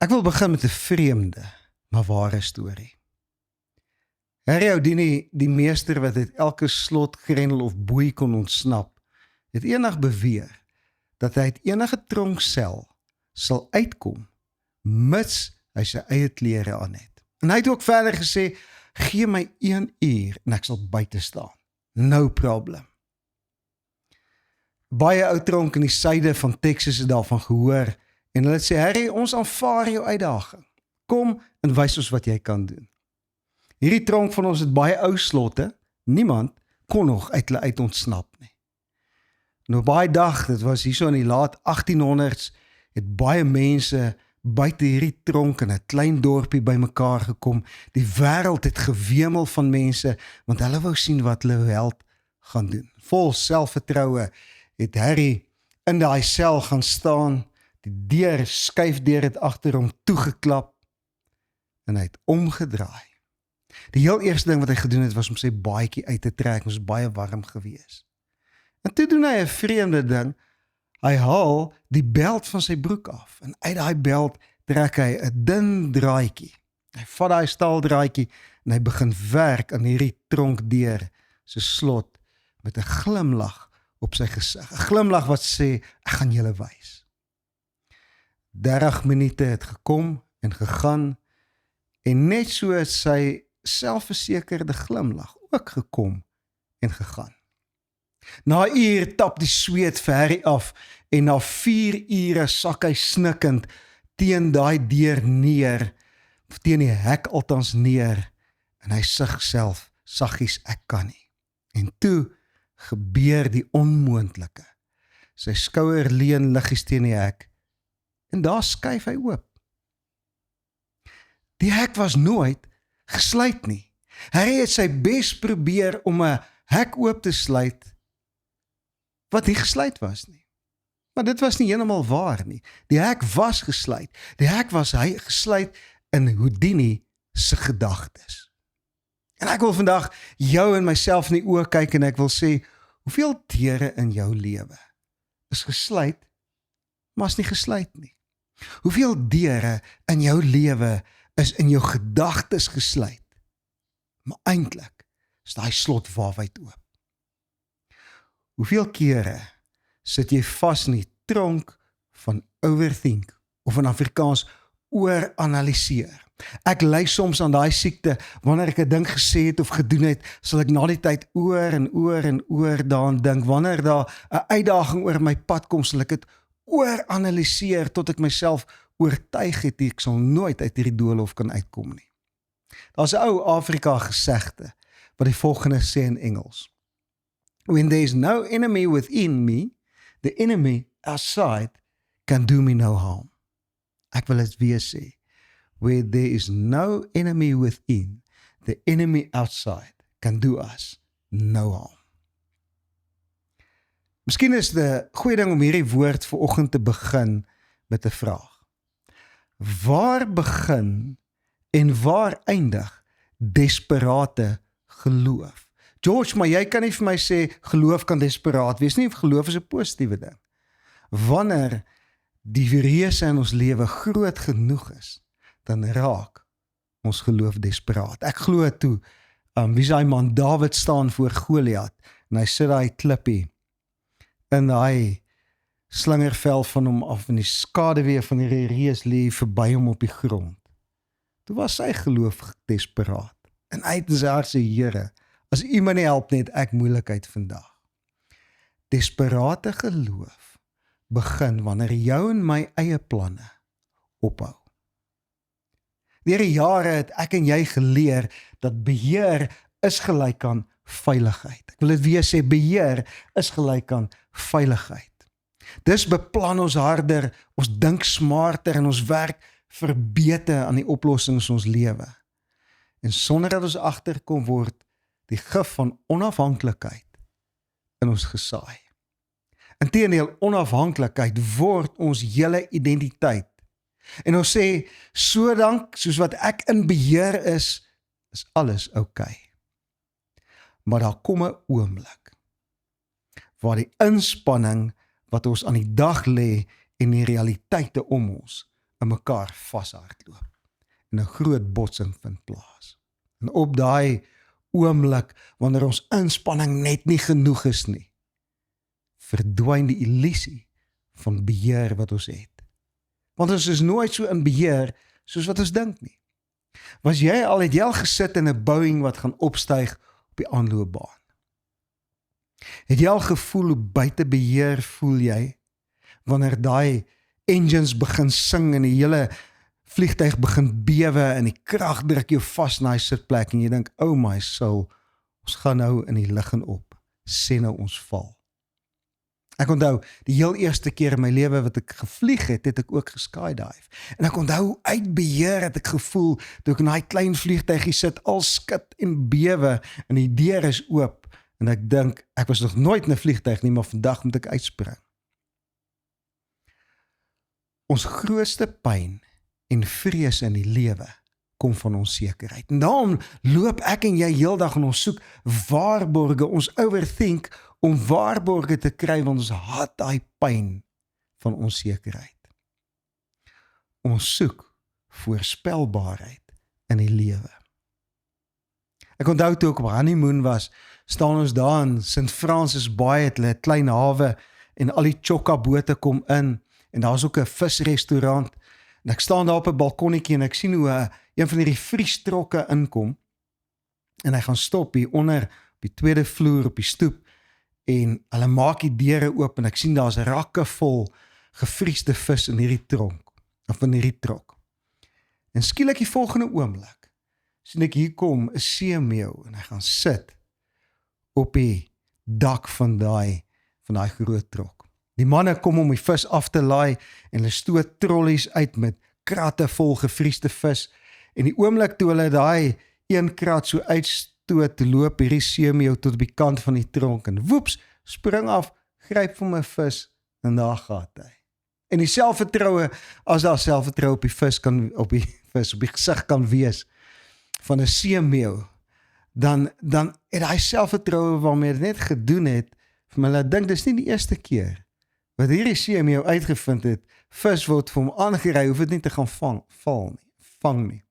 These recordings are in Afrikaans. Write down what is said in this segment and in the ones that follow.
Ek wil begin met 'n vreemde, maar ware storie. Harry Houdini, die meester wat uit elke slot, grendel of boei kon ontsnap, het eendag beweer dat hy uit enige tronksel sal uitkom, mits hy sy eie klere aan het. En hy het ook verder gesê, gee my 1 uur en ek sal buite staan. No problem. Baie ou tronk in die suide van Texas het daarvan gehoor, en hulle sê, Harry, ons aanvaar jou uitdaging. Kom en wys ons wat jy kan doen. Hierdie tronk van ons het baie ou slotte, niemand kon nog uit hulle uit ontsnap nie. En op baie dag, dit was hier so in die laat 1800s, het baie mense buite hierdie tronk in 'n klein dorpie bymekaar gekom. Die wêreld het gewemel van mense, want hulle wou sien wat hulle held gaan doen. Vol selfvertroue het Harry in daai sel gaan staan, die deur, skuifdeur het agter hom toegeklap, en hy het omgedraai. Die heel eerste ding wat hy gedoen het, was om sy baadjie uit te trek, ons was baie warm gewees. En toe doen hy 'n vreemde ding, hy haal die beld van sy broek af, en uit daai beld trek hy 'n dun draadjie. Hy vat daai staaldraadjie, en hy begin werk aan hierdie tronkdeur, sy slot, met 'n glimlag op sy gesig. 'n Glimlag wat sê, ek gaan julle wys. 30 minute het gekom en gegaan, en net so het sy selfversekerde glimlag ook gekom en gegaan. Na 'n uur tap die sweet vir Harry af, en na 4 ure sak hy snikkend teen daai deur neer, of teen die hek altans neer, en hy sug self, saggies, ek kan nie. En toe gebeur die onmoontlike. Sy skouer leun liggies teen die hek, en daar skuif hy oop. Die hek was nooit gesluit nie. Harry het sy bes probeer om 'n hek oop te sluit, wat nie gesluit was nie. Maar dit was nie heeltemal waar nie. Die hek was gesluit. Die hek was gesluit in Houdini se gedagtes. En ek wil vandag jou en myself in die oë kyk, en ek wil sê, hoeveel deure in jou lewe is gesluit, maar is nie gesluit nie? Hoeveel deure in jou lewe is in jou gedagtes gesluit, maar eintlik is daai slot waawyd oop? Hoeveel kere sit jy vas in die tronk van overthink, of in Afrikaans ooranalyseer? Ek ly soms aan daai siekte, wanneer ek 'n ding gesê het of gedoen het, sal ek na die tyd oor en oor en oor daaraan dink. Wanneer daar 'n uitdaging oor my pad kom, sal ek dit ooranalyseer tot ek myself oortuig het, ek sal nooit uit hierdie doolhof kan uitkom nie. Daar's 'n ou Afrika gesegde, wat die volgende sê in Engels. When there's no enemy within me, the enemy outside can do me no harm. Ek wil dit weer sê. Where there is no enemy within, the enemy outside can do us no harm. Miskien is die goeie ding om hierdie woord vanoggend te begin met 'n vraag. Waar begin en waar eindig desperate geloof? George, maar jy kan nie vir my sê, geloof kan desperaat wees nie, geloof is 'n positiewe ding. Wanneer die reëse in ons lewe groot genoeg is, dan raak ons geloof desperaat. Ek glo toe, wie is daai man, Dawid staan voor Goliat, en hy sit daai klippie, en hy slingervel van hom af, en die skaduwee van die reus lê verby hom op die grond. Toe was sy geloof desperaat, en hy het in sy hart sê, Here, as U my nie help net, ek moeilikheid vandag. Desperate geloof begin wanneer jou en my eie planne ophou. Deur die jare het ek en jy geleer dat beheer is gelyk aan veiligheid. Ek wil dit weer sê, beheer is gelyk aan veiligheid. Dis beplan ons harder, ons dink smarter en ons werk verbeter aan die oplossings in ons lewe. En sonder dat ons agterkom word die gif van onafhanklikheid in ons gesaai. Inteendeel, onafhanklikheid word ons hele identiteit. En ons sê, soos wat ek in beheer is alles oukei. Maar daar kom 'n oomblik waar die inspanning wat ons aan die dag lê en die realiteite om ons in mekaar vashardloop en 'n groot botsing vind plaas. En op daai oomblik, wanneer ons inspanning net nie genoeg is nie, verdwyn die illusie van beheer wat ons het. Want ons is nooit so in beheer soos wat ons dink nie. Het jy al gesit in 'n Boeing wat gaan opstyg op die aanloopbaan? Het jy al gevoel hoe buite beheer voel jy wanneer daai engines begin sing en die hele vliegtuig begin bewe en die krag druk jou vas na die sitplek en jy dink, oh my soul, ons gaan nou in die lug en op, sê nou ons val. Ek onthou, die heel eerste keer in my lewe wat ek gevlieg het, het ek ook geskydive. En ek onthou, uit beheer het ek gevoel, toe ek in daai klein vliegtuigie sit, al skit en bewe, en die deur is oop, en ek dink, ek was nog nooit in 'n vliegtuig nie, maar vandag moet ek uitspring. Ons grootste pyn en vrees in die lewe kom van onsekerheid. En daarom loop ek en jy heeldag en ons soek waarborge, ons overthink om waarborge te kry, want ons haat daai pyn van onsekerheid. Ons soek voorspelbaarheid in die lewe. Ek onthou toe ek op honeymoon was, staan ons daar in St. Francis Bay, het hulle 'n klein hawe en al die chokka bote kom in en daar is ook 'n visrestaurant en ek staan daar op 'n balkonnetjie en ek sien hoe een van hierdie vriestrokke inkom en hy gaan stop hier onder op die tweede vloer op die stoep en hulle maak die deure oop en ek sien daar's rakke vol gevriesde vis in hierdie tronk of in hierdie trok. En skielik die volgende oomblik sien ek hier kom 'n seemeeu en hy gaan sit op die dak van daai groot trok. Die manne kom om die vis af te laai en hulle stoot trollies uit met kratte vol gevriesde vis en die oomblik toe hulle daai een krat so uitstoot, loop hierdie seemeeu tot op die kant van die tronk en woeps, spring af, gryp vir my vis en daar gaan hy. En die selfvertroue, as daar selfvertroue op die gesig kan wees van 'n seemeeu, dan het hy selfvertroue waarmee hy net gedoen het, vir my laat dink, dis nie die eerste keer wat hierdie seemeeu uitgevind het, vis word vir hom aangery, hoef het nie te gaan vang nie.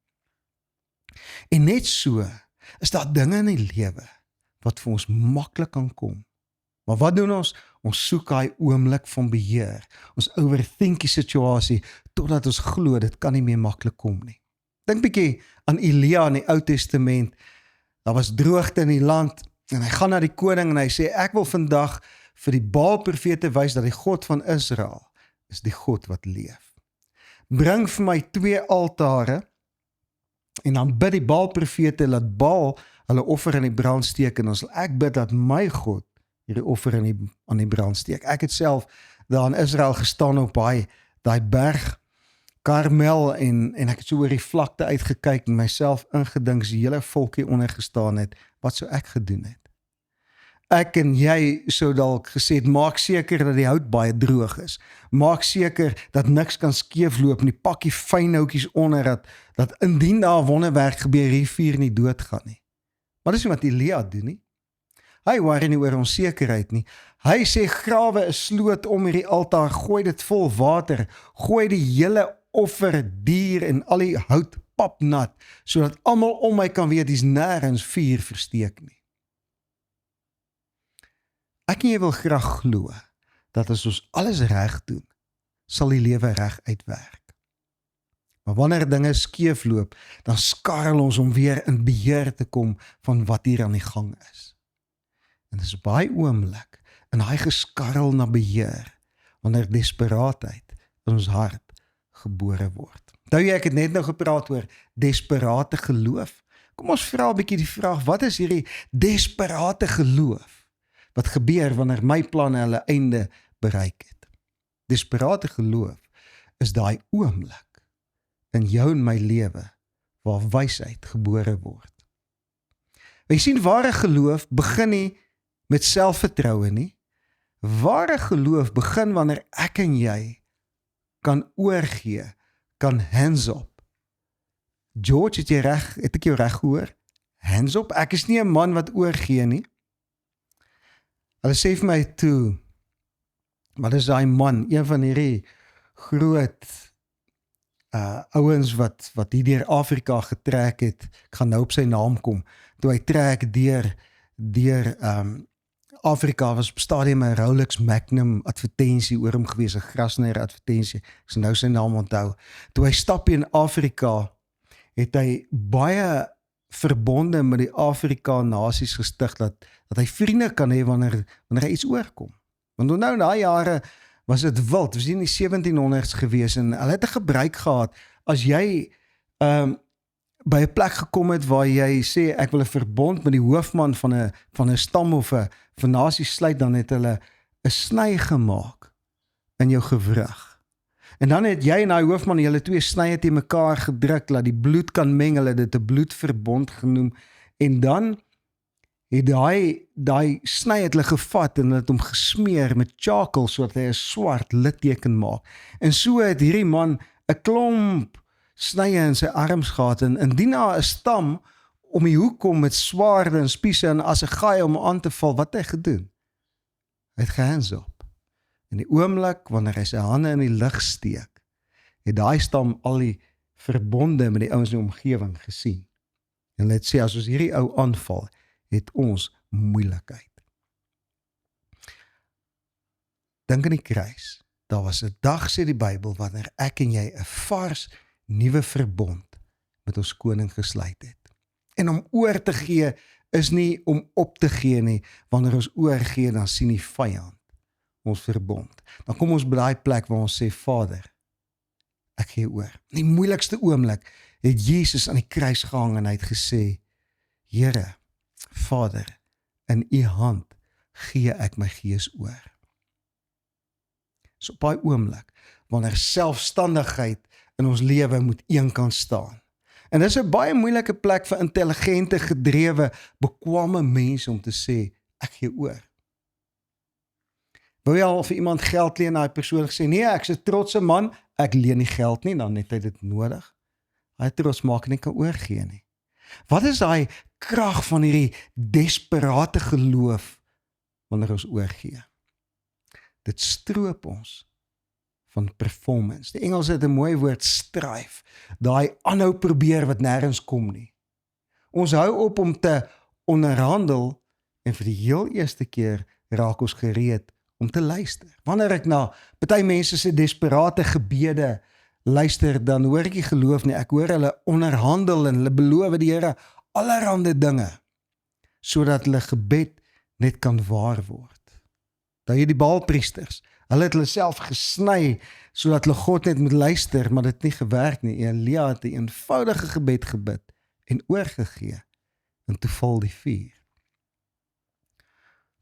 En net so, is daar dinge in die lewe, wat vir ons maklik kan kom. Maar wat doen ons? Ons soek hy oomblik van beheer. Ons overthink die situasie, totdat ons glo, dit kan nie meer maklik kom nie. Dink bietjie aan Elia in die Ou Testament. Daar was droogte in die land, en hy gaan na die koning en hy sê, ek wil vandag vir die Baal-profete wys dat die God van Israel is die God wat leef. Bring vir my 2 altare en dan bid die Baal-profete laat Baal hulle offer in die brand steek en dan sal ek bid dat my God hierdie offer aan die brand steek. Ek het self daar in Israel gestaan op daai berg Karmel en ek het so oor die vlakte uitgekyk en myself ingedink as die hele volkie onder gestaan het, wat sou ek gedoen het? Ek en jy sou dalk gesê het, maak seker dat die hout baie droog is. Maak seker dat niks kan skeefloop nie, pak die fynhoutjies onder dat indien daar wonderwerk gebeur, die vuur nie doodgaan nie. Maar dis nie wat Elia doen nie. Hy worry nie oor onsekerheid nie. Hy sê grawe 'n sloot om hierdie altaar, gooi dit vol water, gooi die hele offerdier en al die hout papnat, sodat almal om my kan weet, dis nêrens vuur versteek nie. Ek en jy wil graag glo, dat as ons alles reg doen, sal die lewe reg uitwerk. Maar wanneer dinge skeefloop, dan skarrel ons om weer in beheer te kom van wat hier aan die gang is. En dis op daai oomblik, in daai geskarrel na beheer, wanneer desperaatheid in ons hart gebore word. Nou ek het net nou gepraat oor desperate geloof. Kom ons vra 'n bietjie die vraag, wat is hierdie desperate geloof? Wat gebeur wanneer my planne hulle einde bereik het? Desperate geloof is daai oomblik in jou en my lewe waar wysheid gebore word. Jy sien, ware geloof begin nie met selfvertroue nie. Ware geloof begin wanneer ek en jy kan oorgee, kan hands up. George, het ek jou reg gehoor? Hands up? Ek is nie 'n man wat oorgee nie. Hulle sê vir my toe, wat is daai man, een van hierdie groot ouens wat hier deur Afrika getrek het, ek gaan nou op sy naam kom, toe hy trek deur Afrika, was op stadium 'n Rolex Magnum advertensie oor hom gewees, 'n Grasner advertensie, ek sal nou sy naam onthou. Toe hy stap in Afrika, het hy baie verbonde met die Afrika nasies gestig, dat hy vriende kan hê wanneer hy iets oorkom. Want nou in daai jare was dit wild, was in die 1700s gewees, en hulle het 'n gebruik gehad, as jy by 'n plek gekom het waar jy sê, ek wil 'n verbond met die hoofman van 'n stam of 'n nasie sluit, dan het hulle 'n sny gemaak in jou gewrig. En dan het jy en daai hoofman, julle twee snye teen mekaar gedruk, laat die bloed kan meng, hulle het dit 'n bloedverbond genoem, en dan het daai sny het hulle gevat en het hom gesmeer met charcoal, sodat hy 'n swart litteken maak. En so het hierdie man 'n klomp snye in sy arms gehad, en indien daar 'n stam om die hoek kom met swaarde en spiese en as 'n gaai om aan te val, wat het hy gedoen? Hy het gehands op. In die oomblik wanneer hy sy hande in die lug steek, het daai stam al die verbonde met die ouens in die omgewing gesien. En hulle het sê, as ons hierdie ou aanval, het ons moeilikheid. Dink aan die kruis. Daar was 'n dag, sê die Bybel, wanneer ek en jy 'n vars nuwe verbond met ons koning gesluit het. En om oor te gee is nie om op te gee nie. Wanneer ons oorgee, dan sien die vyand ons verbond. Dan kom ons by daai plek waar ons sê, Vader, ek gee oor. In die moeilikste oomblik het Jesus aan die kruis gehang en hy het gesê, Here, Vader, in u hand gee ek my gees oor. So op daai oomblik, wanneer selfstandigheid in ons lewe moet eenkant staan. En dis 'n baie moeilike plek vir intelligente, gedrewe, bekwame mense om te sê, ek gee oor. Wou jy al vir iemand geld leen, en hy persoon gesê, nee, ek's 'n trotse man, ek leen nie geld nie, dan het hy dit nodig. Hy trots maak en nie kan oorgee nie. Wat is daai krag van hierdie desperate geloof wanneer ons oorgee? Dit stroop ons van performance. Die Engels het 'n mooi woord, strive. Daai aanhou probeer wat nêrens kom nie. Ons hou op om te onderhandel en vir die heel eerste keer raak ons gereed om te luister. Wanneer ek na party mense se desperate gebede luister, dan hoor ek nie geloof nie. Ek hoor hulle onderhandel en hulle beloof die Here allerhande dinge, sodat hulle gebed net kan waar word. Daar jy die Baalpriesters, hulle het hulle self gesny, sodat hulle God net moet luister, maar dit het nie gewerk nie. Elia het 'n eenvoudige gebed gebid, en oorgegee, en toe val die vuur.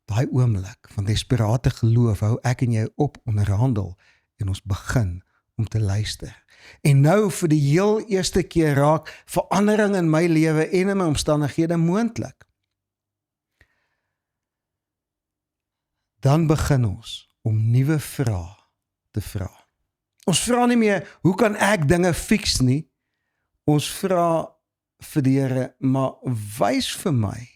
Daai oomblik van desperate geloof hou ek en jy op onderhandel, en ons begin om te luister. En nou vir die heel eerste keer raak verandering in my lewe en in my omstandighede moontlik. Dan begin ons om nuwe vrae te vra. Ons vra nie meer, hoe kan ek dinge fix nie? Ons vra vir die Here, maar wys vir my.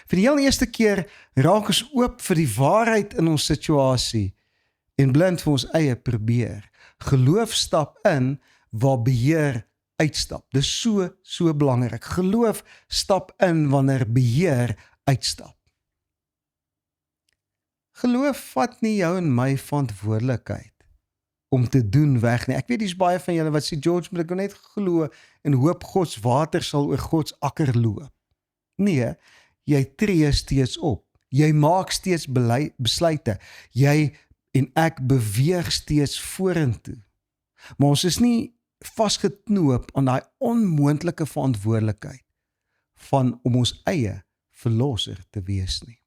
Vir die heel eerste keer raak ons oop vir die waarheid in ons situasie en blind vir ons eie probeer. Geloof stap in waar beheer uitstap. Dis so belangrik. Geloof stap in wanneer beheer uitstap. Geloof vat nie jou en my verantwoordelikheid om te doen weg nie. Ek weet dis baie van julle wat sê, George, moet ek net glo en hoop Gods water sal oor Gods akker loop. Nee, jy tree steeds op. Jy maak steeds besluite. Jy en ek beweeg steeds vorentoe. Maar ons is nie vasgeknoop aan daai onmoontlike verantwoordelikheid van om ons eie verlosser te wees nie.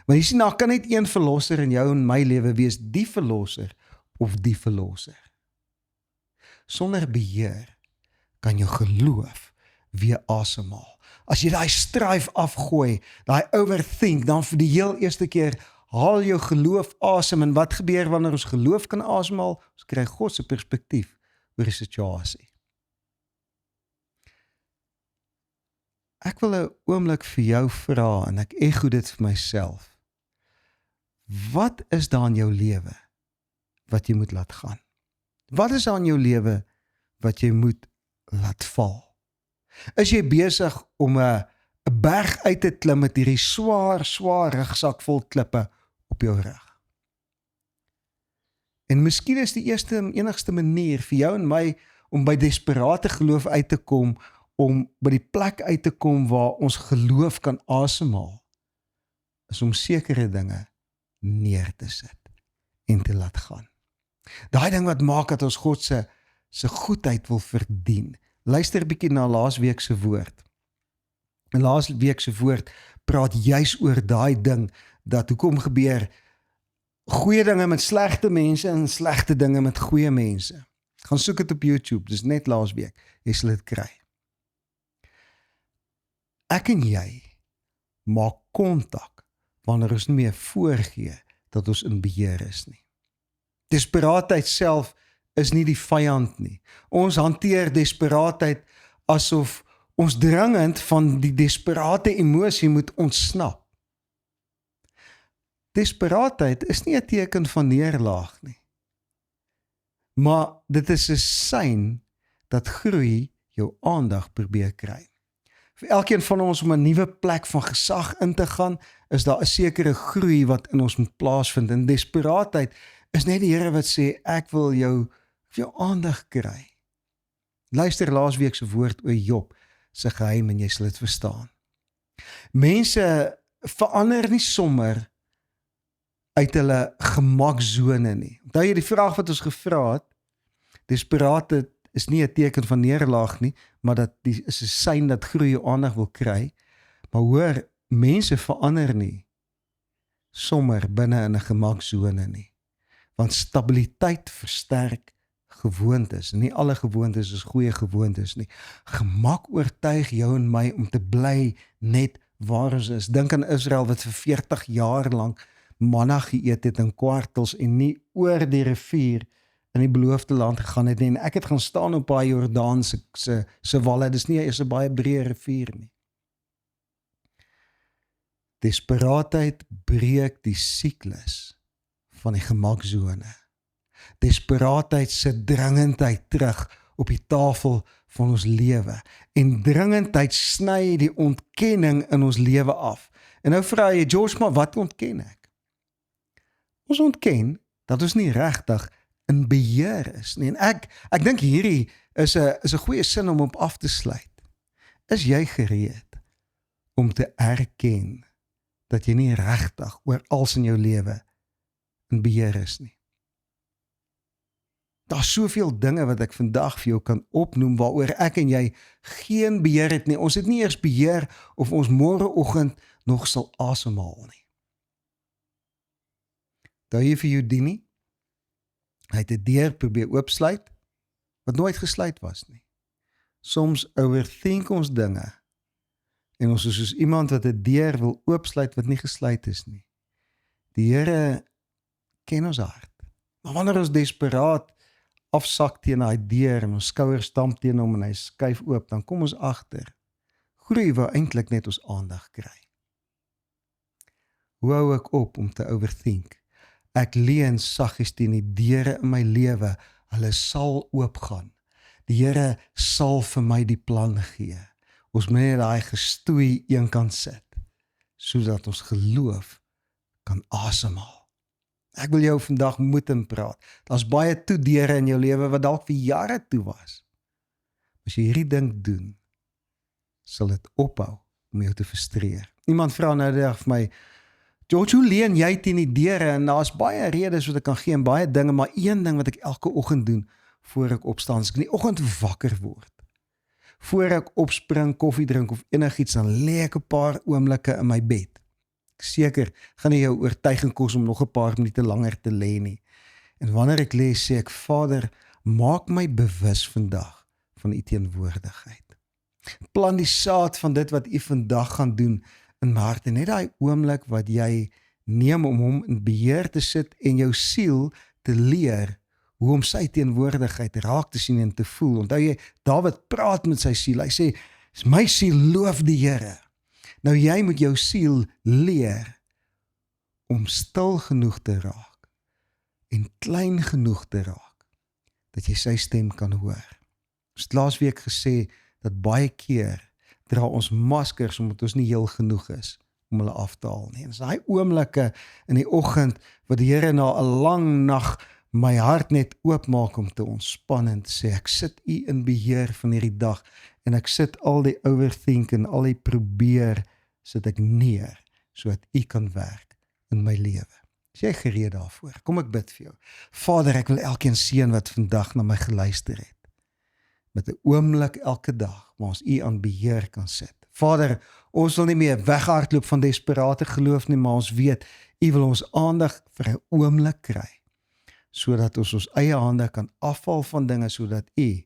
Want jy sien, daar kan net een verlosser in jou en my lewe wees, die verlosser of die verlosser. Sonder beheer kan jou geloof weer asemhaal. As jy daai strive afgooi, daai overthink, dan vir die heel eerste keer haal jou geloof asem. En wat gebeur wanneer ons geloof kan asemhaal? Ons kry God se perspektief oor die situasie. Ek wil 'n oomblik vir jou vra, en ek ego dit vir myself. Wat is daar in jou lewe wat jy moet laat gaan? Wat is daar in jou lewe wat jy moet laat val? Is jy besig om 'n berg uit te klim met hierdie swaar rugsak vol klippe op jou rug? En miskien is die eerste en enigste manier vir jou en my om by desperate geloof uit te kom, om by die plek uit te kom waar ons geloof kan asemhaal, is om sekere dinge neer te sit en te laat gaan. Daai ding wat maak dat ons God se goedheid wil verdien. Luister 'n bietjie na laasweek se woord. En laasweek se woord praat juis oor daai ding, dat hoekom gebeur goeie dinge met slegte mense en slegte dinge met goeie mense. Gaan soek dit op YouTube, dis net laasweek, jy sal dit kry. Ek en jy maak kontak wanneer ons nie meer voorgee dat ons in beheer is nie. Desperaatheid self is nie die vyand nie. Ons hanteer desperaatheid asof ons dringend van die desperate emosie moet ontsnap. Desperaatheid is nie 'n teken van neerlaag nie. Maar dit is 'n sein dat groei jou aandag probeer kry. Vir elkeen van ons om 'n nuwe plek van gesag in te gaan, is daar 'n sekere groei wat in ons moet plaasvind. En desperaatheid is net die Here wat sê, ek wil jou aandag kry. Luister laasweek se woord oor Job se geheim en jy sal dit verstaan. Mense verander nie sommer uit hulle gemaksone nie. Onthou jy die vraag wat ons gevra het? Desperaatheid is nie 'n teken van neerlaag nie, maar dat die is 'n sein dat groei jou aandag wil kry. Maar hoor, mense verander nie sommer binne in 'n gemaksone nie. Want stabiliteit versterk gewoontes. En nie alle gewoontes is goeie gewoontes nie. Gemak oortuig jou en my om te bly net waar ons is. Dink aan Israel wat vir 40 jaar lank manna geëet het in kwartels en nie oor die rivier in die beloofde land gegaan het nie. En ek het gaan staan op daai Jordaan se walle. Dis nie eers 'n baie breë rivier nie. Desperaatheid breek die siklus van die gemaksone. Desperaatheid sit dringendheid terug op die tafel van ons lewe. En dringendheid sny die ontkenning in ons lewe af. En nou vra jy, George, maar wat ontken ek? Ons ontken dat ons nie regtig in beheer is nie. En ek dink hierdie is 'n goeie sin om op af te sluit. Is jy gereed om te erken dat jy nie regtig oor alles in jou lewe in beheer is nie? Daar's soveel dinge wat ek vandag vir jou kan opnoem waaroor ek en jy geen beheer het nie. Ons het nie eers beheer of ons môreoggend nog sal asemhaal nie. Daar hier vir jou dien nie. Hy het 'n deur probeer oopsluit wat nooit gesluit was nie. Soms overthink ons dinge en ons is soos iemand wat 'n deur wil oopsluit wat nie gesluit is nie. Die Here ken ons hart. Maar wanneer ons desperaat afsak teen daai deur en ons skouers stamp teen hom en hy skuif oop, dan kom ons agter. Groei wou eintlik net ons aandag kry. Hoe hou ek op om te overthink? Ek leun saggies teen die deure in my lewe, hulle sal oopgaan. Die Here sal vir my die plan gee. Ons moet net daai gestoei eenkant sit, sodat ons geloof kan asemhaal. Ek wil jou vandag moed in praat. Daar's baie toedeure in jou lewe wat dalk vir jare toe was. As jy hierdie ding doen, sal dit ophou om jou te frustreer. Iemand vra nou die dag vir my, George, hoe leen jy teen die deure? En daar's baie redes wat ek kan gee en baie dinge, maar een ding wat ek elke oggend doen voor ek opstaan, as ek in die oggend wakker word, voor ek opspring, koffie drink of enigiets, dan lê ek 'n paar oomblikke in my bed. Seker, gaan nie jou oortuiging kos om nog 'n paar minute langer te lê nie. En wanneer ek lê, sê ek, Vader, maak my bewus vandag van u teenwoordigheid. Plan die saad van dit wat u vandag gaan doen in my hart. En net daai oomblik wat jy neem om hom in beheer te sit en jou siel te leer hoe om sy teenwoordigheid raak te sien en te voel. Onthou jy, Dawid praat met sy siel. Hy sê, my siel loof die Here. Nou jy moet jou siel leer om stil genoeg te raak en klein genoeg te raak dat jy sy stem kan hoor. Ons het laas week gesê dat baie keer dra ons maskers omdat ons nie heel genoeg is om hulle af te haal nie. En dis daai oomblikke in die oggend wat die Here na 'n lang nag my hart net oopmaak om te ontspan en te sê, ek sit U in beheer van hierdie dag en ek sit al die overthink en al die probeer sit ek neer, sodat U kan werk in my lewe. Is jy gereed daarvoor? Kom ek bid vir jou. Vader, ek wil elkeen seën wat vandag na my geluister het. Met 'n oomblik elke dag, waar ons U aan beheer kan sit. Vader, ons wil nie meer weghardloop van desperate geloof nie, maar ons weet, U wil ons aandag vir 'n oomblik kry, sodat ons ons eie hande kan afval van dinge, sodat U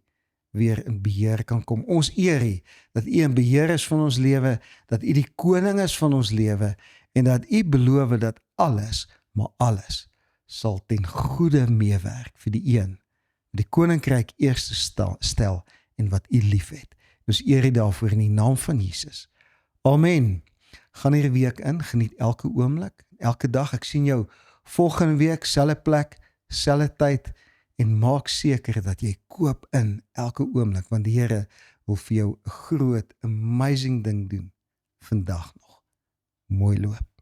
weer in beheer kan kom. Ons eer U, dat U in beheer is van ons lewe, dat U die koning is van ons lewe, en dat U beloof dat alles, maar alles, sal ten goeie meewerk vir die een, die koninkryk eerste stel en wat U lief het. Ons eer U daarvoor in die naam van Jesus. Amen. Gaan hierdie week in, geniet elke oomblik, elke dag. Ek sien jou volgende week, selfde plek, selfde tyd, en maak seker dat jy koop in elke oomblik, want die Here wil vir jou 'n groot, amazing ding doen vandag nog. Mooi loop.